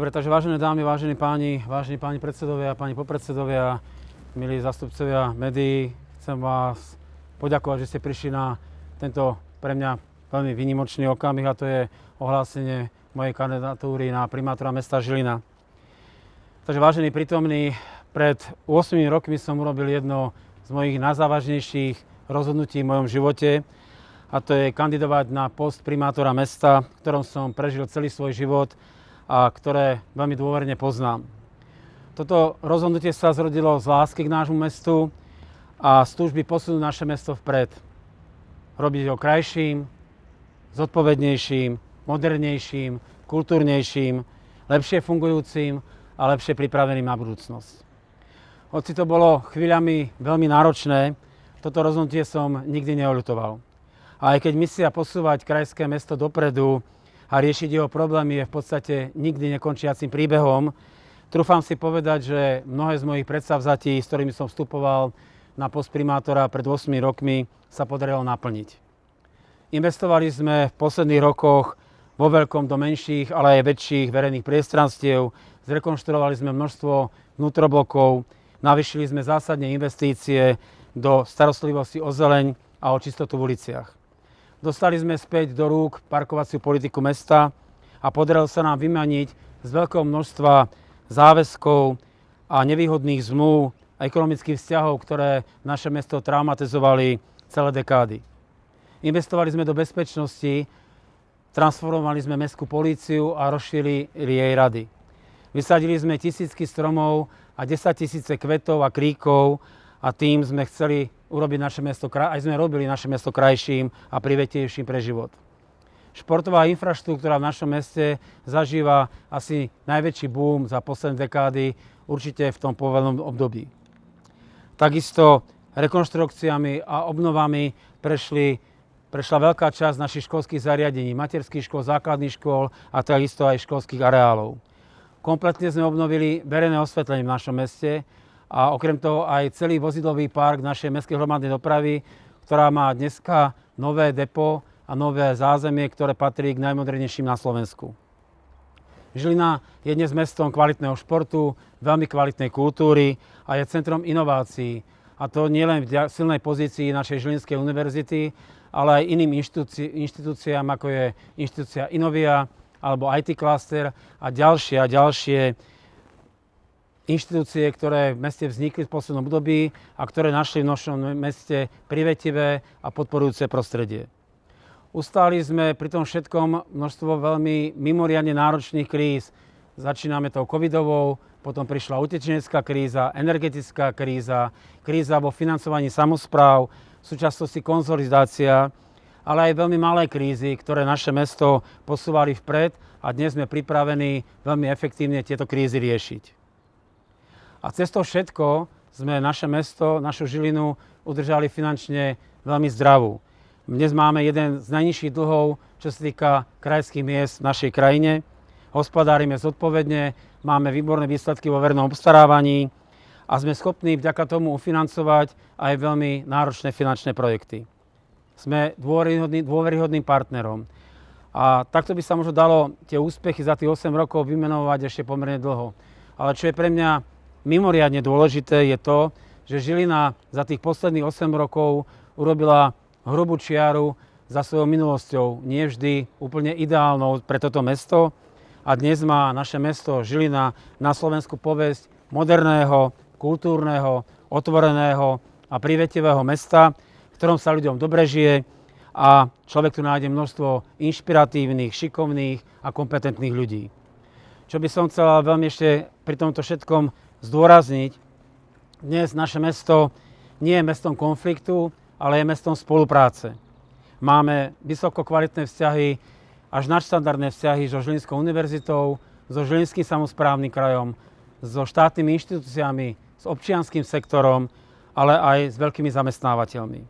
Dobre, takže vážené dámy, vážení páni predsedovia, páni popredsedovia, milí zastupcovia médií, chcem vás poďakovať, že ste prišli na tento pre mňa veľmi výnimočný okamih, a to je ohlásenie mojej kandidatúry na primátora mesta Žilina. Takže vážení prítomní, pred 8 rokmi som urobil jedno z mojich najzávažnejších rozhodnutí v mojom živote, a to je kandidovať na post primátora mesta, v ktorom som prežil celý svoj život a ktoré veľmi dôverne poznám. Toto rozhodnutie sa zrodilo z lásky k nášmu mestu a z túžby posunúť naše mesto vpred. Robiť ho krajším, zodpovednejším, modernejším, kultúrnejším, lepšie fungujúcim a lepšie pripraveným na budúcnosť. Hoci to bolo chvíľami veľmi náročné, toto rozhodnutie som nikdy neoľutoval. A aj keď misia posúvať krajské mesto dopredu a riešiť jeho problémy je v podstate nikdy nekončiacim príbehom, trúfam si povedať, že mnohé z mojich predsavzatí, s ktorými som vstupoval na post primátora pred 8 rokmi, sa podarilo naplniť. Investovali sme v posledných rokoch vo veľkom do menších, ale aj väčších verejných priestranstiev, zrekonštruovali sme množstvo vnútroblokov, navýšili sme zásadne investície do starostlivosti o zeleň a o čistotu v uliciach. Dostali sme späť do rúk parkovaciu politiku mesta a podarilo sa nám vymaniť z veľkého množstva záväzkov a nevýhodných zmluv a ekonomických vzťahov, ktoré naše mesto traumatizovali celé dekády. Investovali sme do bezpečnosti, transformovali sme mestskú políciu a rozšírili jej rady. Vysadili sme tisícky stromov a 10 000 kvetov a kríkov a tým sme chceli urobiť naše mesto, aj sme robili naše mesto krajším a privetivejším pre život. Športová infraštruktúra v našom meste zažíva asi najväčší boom za posledné dekády, určite v tom povednom období. Takisto rekonštrukciami a obnovami prešla veľká časť našich školských zariadení, materských škôl, základných škôl a takisto aj školských areálov. Kompletne sme obnovili verejné osvetlenie v našom meste a okrem toho aj celý vozidlový park našej mestskej hromadnej dopravy, ktorá má dneska nové depo a nové zázemie, ktoré patrí k najmodernejším na Slovensku. Žilina je dnes mestom kvalitného športu, veľmi kvalitnej kultúry a je centrom inovácií. A to nielen v silnej pozícii našej Žilinskej univerzity, ale aj iným inštitúciám, ako je inštitúcia Inovia alebo IT Cluster a ďalšie inštitúcie, ktoré v meste vznikli v poslednom období a ktoré našli v našom meste privetivé a podporujúce prostredie. Ustáli sme pri tom všetkom množstvo veľmi mimoriadne náročných kríz. Začíname tou covidovou, potom prišla utečenecká kríza, energetická kríza, kríza vo financovaní samospráv, v súčasnosti konsolidácia, ale aj veľmi malé krízy, ktoré naše mesto posúvali vpred a dnes sme pripravení veľmi efektívne tieto krízy riešiť. A cez to všetko sme naše mesto, našu Žilinu udržali finančne veľmi zdravú. Dnes máme jeden z najnižších dlhov, čo sa týka krajských miest v našej krajine. Hospodárime zodpovedne, máme výborné výsledky vo verejnom obstarávaní a sme schopní vďaka tomu ufinancovať aj veľmi náročné finančné projekty. Sme dôveryhodným partnerom. A takto by sa možno dalo tie úspechy za tých 8 rokov vymenovať ešte pomerne dlho. Ale čo je pre mňa mimoriadne dôležité je to, že Žilina za tých posledných 8 rokov urobila hrubú čiaru za svojou minulosťou, nie vždy úplne ideálnou pre toto mesto. A dnes má naše mesto Žilina na Slovensku povesť moderného, kultúrneho, otvoreného a privetivého mesta, v ktorom sa ľuďom dobre žije a človek tu nájde množstvo inšpiratívnych, šikovných a kompetentných ľudí. Čo by som chcel veľmi ešte pri tomto všetkom zdôrazniť, dnes naše mesto nie je mestom konfliktu, ale je mestom spolupráce. Máme vysoko kvalitné vzťahy, až nadštandardné vzťahy so Žilinskou univerzitou, so Žilinským samosprávnym krajom, so štátnymi inštitúciami, s občianskym sektorom, ale aj s veľkými zamestnávateľmi.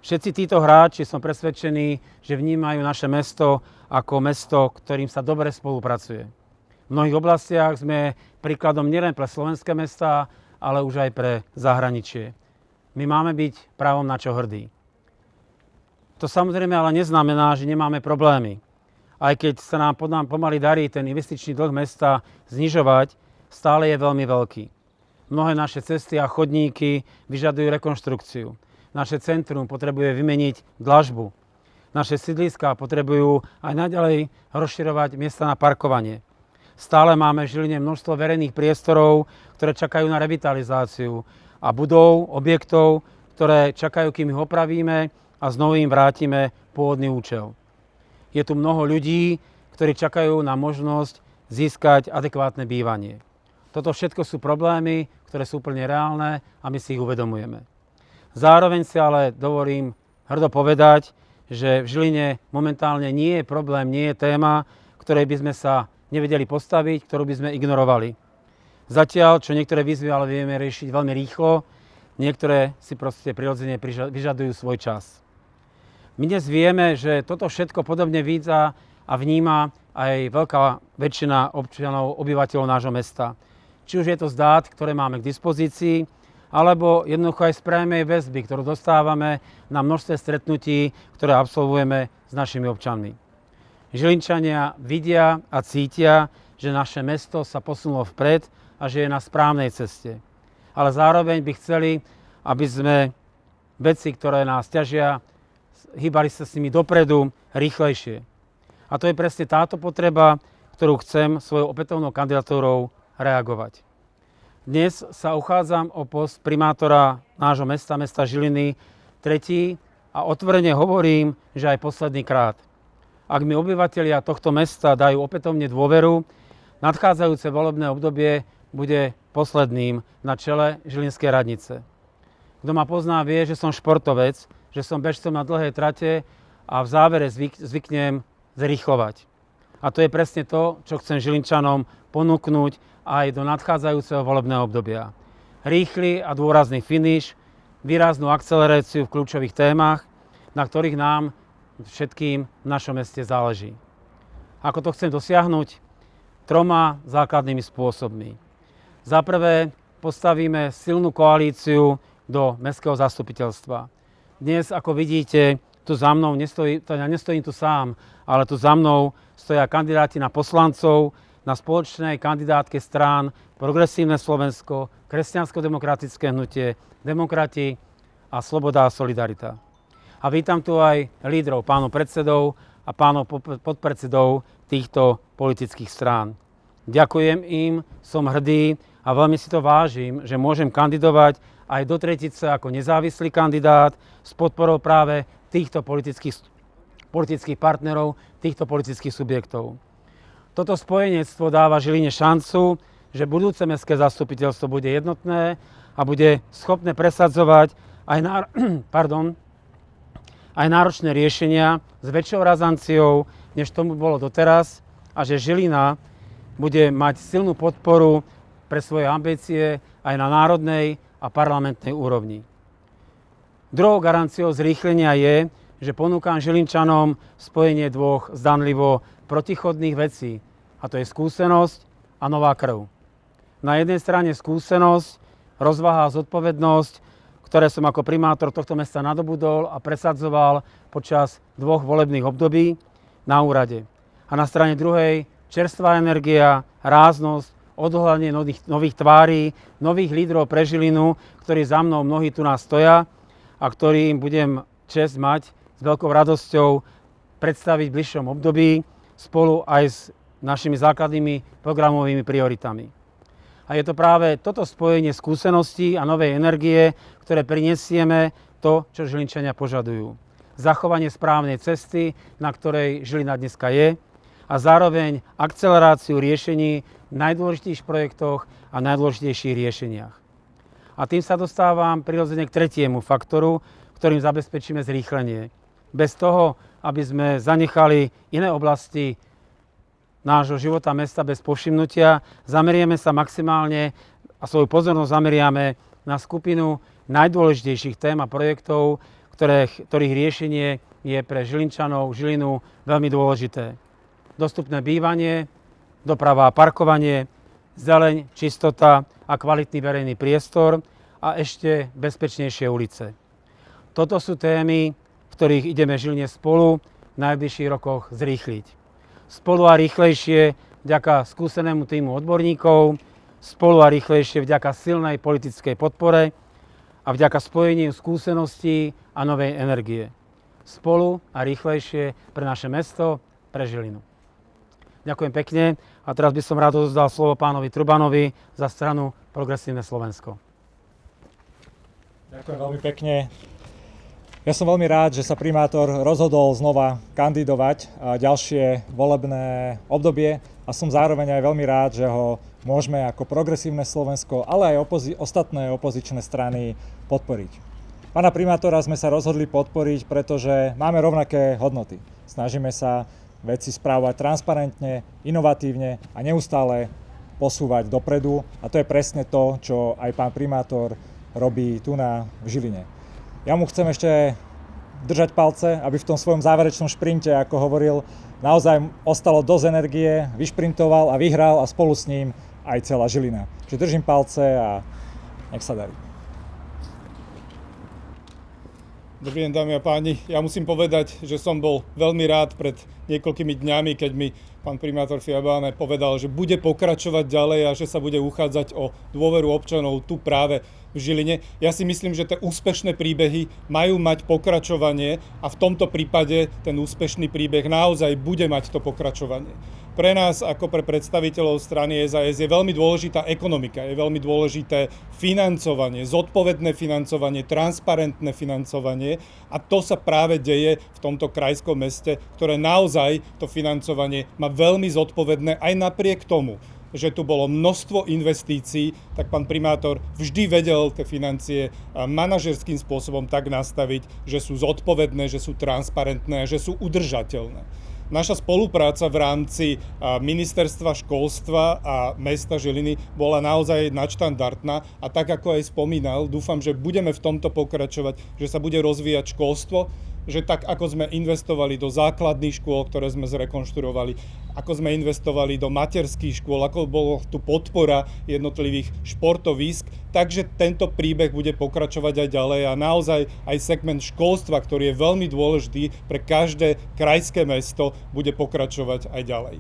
Všetci títo hráči, som presvedčený, že vnímajú naše mesto ako mesto, ktorým sa dobre spolupracuje. V mnohých oblastiach sme príkladom nielen pre slovenské mestá, ale už aj pre zahraničie. My máme byť právom na čo hrdí. To samozrejme ale neznamená, že nemáme problémy. aj keď sa nám pomaly darí ten investičný dlh mesta znižovať, stále je veľmi veľký. Mnohé naše cesty a chodníky vyžadujú rekonštrukciu. Naše centrum potrebuje vymeniť dlažbu. Naše sídliská potrebujú aj naďalej rozširovať miesta na parkovanie. Stále máme v Žiline množstvo verejných priestorov, ktoré čakajú na revitalizáciu a budov, objektov, ktoré čakajú, kým ich opravíme a znovu im vrátime pôvodný účel. Je tu mnoho ľudí, ktorí čakajú na možnosť získať adekvátne bývanie. Toto všetko sú problémy, ktoré sú úplne reálne a my si ich uvedomujeme. Zároveň si ale dovolím hrdo povedať, že v Žiline momentálne nie je problém, nie je téma, ktorej by sme sa nevedeli postaviť, ktorú by sme ignorovali. Zatiaľ, čo niektoré výzvy ale vieme riešiť veľmi rýchlo, niektoré si proste prirodzene vyžadujú svoj čas. My dnes vieme, že toto všetko podobne vidí a vníma aj veľká väčšina občanov, obyvateľov nášho mesta. Či už je to z dát, ktoré máme k dispozícii, alebo jednoducho aj z priamej väzby, ktorú dostávame na množstve stretnutí, ktoré absolvujeme s našimi občanmi. Žilinčania vidia a cítia, že naše mesto sa posunulo vpred a že je na správnej ceste. Ale zároveň by chceli, aby sme veci, ktoré nás ťažia, hýbali sa s nimi dopredu rýchlejšie. A to je presne táto potreba, ktorú chcem svojou opätovnou kandidatúrou reagovať. Dnes sa uchádzam o post primátora nášho mesta, mesta Žiliny, tretí a otvorene hovorím, že aj posledný krát. Ak mi obyvatelia tohto mesta dajú opätovne dôveru, nadchádzajúce volebné obdobie bude posledným na čele Žilinskej radnice. Kto ma pozná, vie, že som športovec, že som bežcom na dlhé trate a v závere zvyknem zrýchlovať. A to je presne to, čo chcem Žilinčanom ponúknuť aj do nadchádzajúceho volebného obdobia. Rýchly a dôrazný finiš, výraznú akceleráciu v kľúčových témach, na ktorých nám všetkým v našom meste záleží. Ako to chcem dosiahnuť? 3 základnými spôsobmi. Za prvé, postavíme silnú koalíciu do mestského zastupiteľstva. Dnes, ako vidíte, tu za mnou nestojím tu sám, ale tu za mnou stoja kandidáti na poslancov na spoločnej kandidátke strán Progresívne Slovensko, Kresťansko-demokratické hnutie, Demokrati a Sloboda a Solidarita. A vítam tu aj lídrov, pánov predsedov a pánov podpredsedov týchto politických strán. Ďakujem im, som hrdý a veľmi si to vážim, že môžem kandidovať aj do tretice ako nezávislý kandidát s podporou práve týchto politických partnerov, týchto politických subjektov. Toto spojenectvo dáva Žiline šancu, že budúce mestské zastupiteľstvo bude jednotné a bude schopné presadzovať aj náročné riešenia s väčšou razanciou, než tomu bolo doteraz, a že Žilina bude mať silnú podporu pre svoje ambície aj na národnej a parlamentnej úrovni. Druhou garanciou zrýchlenia je, že ponúkam Žilinčanom spojenie dvoch zdanlivo protichodných vecí, a to je skúsenosť a nová krv. Na jednej strane skúsenosť, rozvaha a zodpovednosť, ktoré som ako primátor tohto mesta nadobudol a presadzoval počas 2 volebných období na úrade. A na strane druhej čerstvá energia, ráznosť, odhľadanie nových tvári, nových lídrov pre Žilinu, ktorí za mnou mnohí tu nás stoja a ktorým budem česť mať s veľkou radosťou predstaviť v bližšom období spolu aj s našimi základnými programovými prioritami. A je to práve toto spojenie skúseností a novej energie, ktoré prinesieme to, čo Žilinčania požadujú. Zachovanie správnej cesty, na ktorej Žilina dneska je, a zároveň akceleráciu riešení v najdôležitejších projektoch a najdôležitejších riešeniach. A tým sa dostávam prirodzene k tretiemu faktoru, ktorým zabezpečíme zrýchlenie. Bez toho, aby sme zanechali iné oblasti nášho života mesta bez povšimnutia, zamerieme sa maximálne a svoju pozornosť zameriame na skupinu najdôležitejších tém a projektov, ktorých riešenie je pre Žilinčanov, Žilinu veľmi dôležité. Dostupné bývanie, doprava a parkovanie, zeleň, čistota a kvalitný verejný priestor a ešte bezpečnejšie ulice. Toto sú témy, v ktorých ideme Žiline spolu v najbližších rokoch zrýchliť. Spolu a rýchlejšie vďaka skúsenému týmu odborníkov, spolu a rýchlejšie vďaka silnej politickej podpore a vďaka spojeniu skúseností a novej energie. Spolu a rýchlejšie pre naše mesto, pre Žilinu. Ďakujem pekne a teraz by som rád odozdal slovo pánovi Trubanovi za stranu Progresívne Slovensko. Ďakujem veľmi pekne. Ja som veľmi rád, že sa primátor rozhodol znova kandidovať ďalšie volebné obdobie a som zároveň aj veľmi rád, že ho môžeme ako Progresívne Slovensko, ale aj ostatné opozičné strany podporiť. Pána primátora sme sa rozhodli podporiť, pretože máme rovnaké hodnoty. Snažíme sa veci správovať transparentne, inovatívne a neustále posúvať dopredu a to je presne to, čo aj pán primátor robí tu v Žiline. Ja mu chcem ešte držať palce, aby v tom svojom záverečnom šprinte, ako hovoril, naozaj ostalo dosť energie, vyšprintoval a vyhral a spolu s ním aj celá Žilina. Čiže držím palce a nech sa darí. Dobrý deň, dámy a páni. Ja musím povedať, že som bol veľmi rád pred niekoľkými dňami, keď mi pán primátor Fiabáne povedal, že bude pokračovať ďalej a že sa bude uchádzať o dôveru občanov tu práve v Žiline. Ja si myslím, že tie úspešné príbehy majú mať pokračovanie a v tomto prípade ten úspešný príbeh naozaj bude mať to pokračovanie. Pre nás, ako pre predstaviteľov strany SAS, je veľmi dôležitá ekonomika, je veľmi dôležité financovanie, zodpovedné financovanie, transparentné financovanie a to sa práve deje v tomto krajskom meste, ktoré naozaj to financovanie má veľmi zodpovedné aj napriek tomu, že tu bolo množstvo investícií, tak pán primátor vždy vedel tie financie manažerským spôsobom tak nastaviť, že sú zodpovedné, že sú transparentné a že sú udržateľné. Naša spolupráca v rámci ministerstva školstva a mesta Žiliny bola naozaj nadštandardná a tak ako aj spomínal, dúfam, že budeme v tomto pokračovať, že sa bude rozvíjať školstvo, že tak ako sme investovali do základných škôl, ktoré sme zrekonštruovali, ako sme investovali do materských škôl, ako bolo tu podpora jednotlivých športovísk, takže tento príbeh bude pokračovať aj ďalej a naozaj aj segment školstva, ktorý je veľmi dôležitý pre každé krajské mesto, bude pokračovať aj ďalej.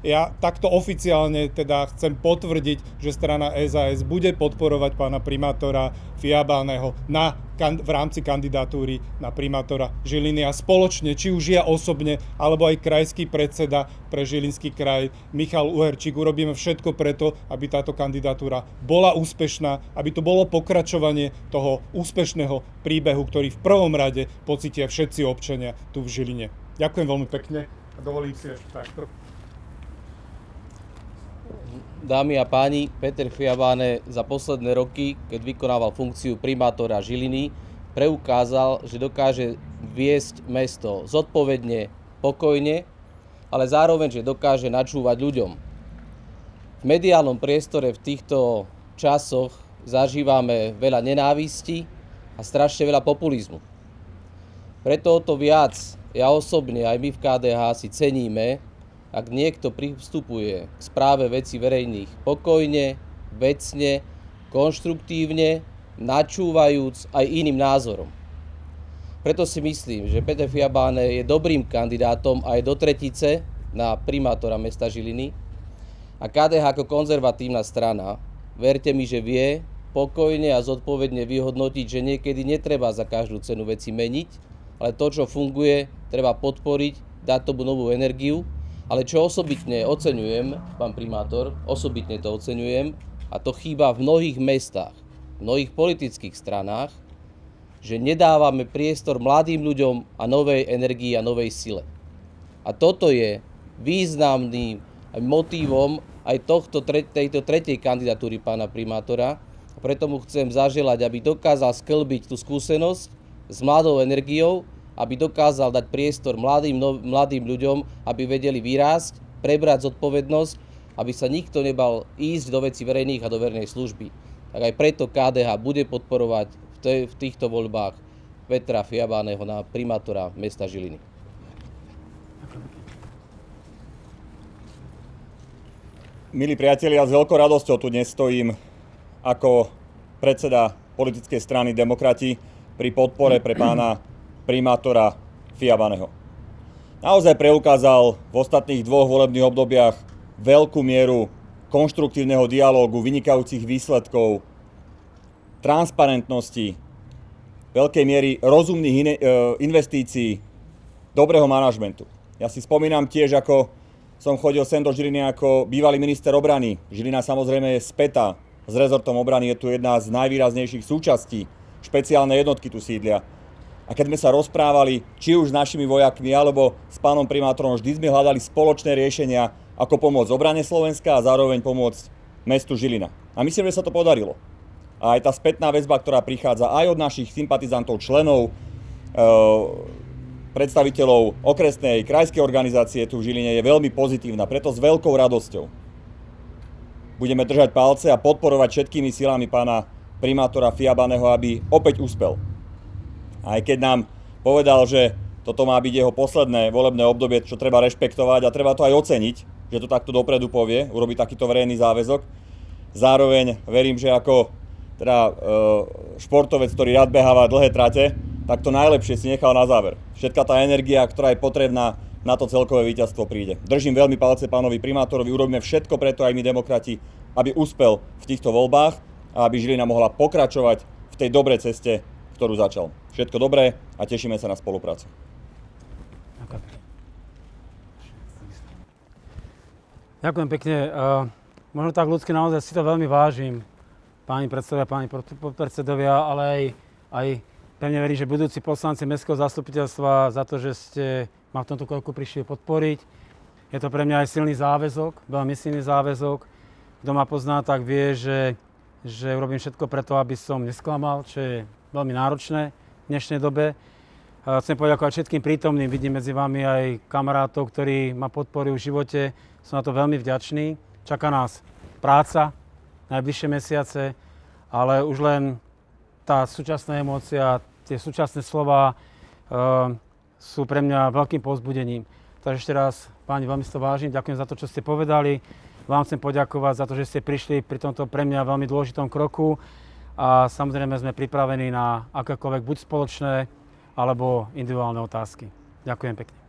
Ja takto oficiálne teda chcem potvrdiť, že strana SAS bude podporovať pána primátora Fiabáneho v rámci kandidatúry na primátora Žiliny a spoločne, či už ja osobne, alebo aj krajský predseda pre Žilinský kraj Michal Uherčík, urobíme všetko preto, aby táto kandidatúra bola úspešná, aby to bolo pokračovanie toho úspešného príbehu, ktorý v prvom rade pocítia všetci občania tu v Žiline. Ďakujem veľmi pekne a dovolím si ešte takto. Dámy a páni, Peter Fiabáne za posledné roky, keď vykonával funkciu primátora Žiliny, preukázal, že dokáže viesť mesto zodpovedne, pokojne, ale zároveň, že dokáže načúvať ľuďom. V mediálnom priestore v týchto časoch zažívame veľa nenávisti a strašne veľa populizmu. Preto o to viac ja osobne, aj my v KDH si ceníme, ak niekto pristupuje k správe vecí verejných pokojne, vecne, konštruktívne, načúvajúc aj iným názorom. Preto si myslím, že Peter Fiabáne je dobrým kandidátom aj do tretice na primátora mesta Žiliny a KDH ako konzervatívna strana, verte mi, že vie pokojne a zodpovedne vyhodnotiť, že niekedy netreba za každú cenu veci meniť, ale to, čo funguje, treba podporiť, dať tomu novú energiu. Ale čo osobitne oceňujem, pán primátor, osobitne to oceňujem, a to chýba v mnohých mestách, v mnohých politických stranách, že nedávame priestor mladým ľuďom a novej energii a novej sile. A toto je významným motívom aj tejto tretej kandidatúry pána primátora. Preto mu chcem zaželať, aby dokázal sklbiť tú skúsenosť s mladou energiou, aby dokázal dať priestor mladým ľuďom, aby vedeli vyrásť, prebrať zodpovednosť, aby sa nikto nebal ísť do vecí verejných a do verejnej služby. Tak aj preto KDH bude podporovať v týchto voľbách Petra Fiabáneho na primátora mesta Žiliny. Milí priatelia, s veľkou radosťou tu dnes stojím ako predseda politickej strany Demokrati pri podpore pre pána primátora Fiabáneho. naozaj preukázal v ostatných 2 volebných obdobiach veľkú mieru konštruktívneho dialógu, vynikajúcich výsledkov, transparentnosti, veľkej miery rozumných investícií, dobrého manažmentu. Ja si spomínam tiež, ako som chodil sem do Žiliny ako bývalý minister obrany. Žilina samozrejme je spätá s rezortom obrany, je tu jedna z najvýraznejších súčastí. Špeciálne jednotky tu sídlia. A keď sme sa rozprávali, či už s našimi vojakmi, alebo s pánom primátorom, vždy sme hľadali spoločné riešenia, ako pomôcť obrane Slovenska a zároveň pomôcť mestu Žilina. A myslím, že sa to podarilo. A aj tá spätná väzba, ktorá prichádza aj od našich sympatizantov, členov, predstaviteľov okresnej, krajskej organizácie tu v Žiline je veľmi pozitívna. Preto s veľkou radosťou budeme držať palce a podporovať všetkými silami pána primátora Fiabaného, aby opäť úspel. Aj keď nám povedal, že toto má byť jeho posledné volebné obdobie, čo treba rešpektovať a treba to aj oceniť, že to takto dopredu povie, urobí takýto verejný záväzok. Zároveň verím, že ako športovec, ktorý rád beháva dlhé trate, tak to najlepšie si nechal na záver. Všetka tá energia, ktorá je potrebná na to celkové víťazstvo, príde. Držím veľmi palce pánovi primátorovi, urobíme všetko preto aj my demokrati, aby úspel v týchto voľbách a aby Žilina mohla pokračovať v tej dobrej ceste, ktorú začal. Všetko dobré a tešíme sa na spoluprácu. Ďakujem pekne. Možno tak ľudsky naozaj si to veľmi vážim, páni predsedovia, páni podpredsedovia, ale aj pevne verím, že budúci poslanci Mestského zastupiteľstva za to, že ste ma v tomto kroku prišli podporiť. Je to pre mňa aj silný záväzok, veľmi silný záväzok. Kto ma pozná, tak vie, že urobím všetko preto, aby som nesklamal, čo je veľmi náročné v dnešnej dobe. Chcem poďakovať všetkým prítomným, vidím medzi vami aj kamarátov, ktorí ma podporujú v živote. Som na to veľmi vďačný. Čaká nás práca, najbližšie mesiace, ale už len tá súčasná emócia, tie súčasné slova sú pre mňa veľkým povzbudením. Takže ešte raz, páni, veľmi si to vážim, ďakujem za to, čo ste povedali. Vám chcem poďakovať za to, že ste prišli pri tomto pre mňa veľmi dôležitom kroku a samozrejme sme pripravení na akékoľvek buď spoločné alebo individuálne otázky. Ďakujem pekne.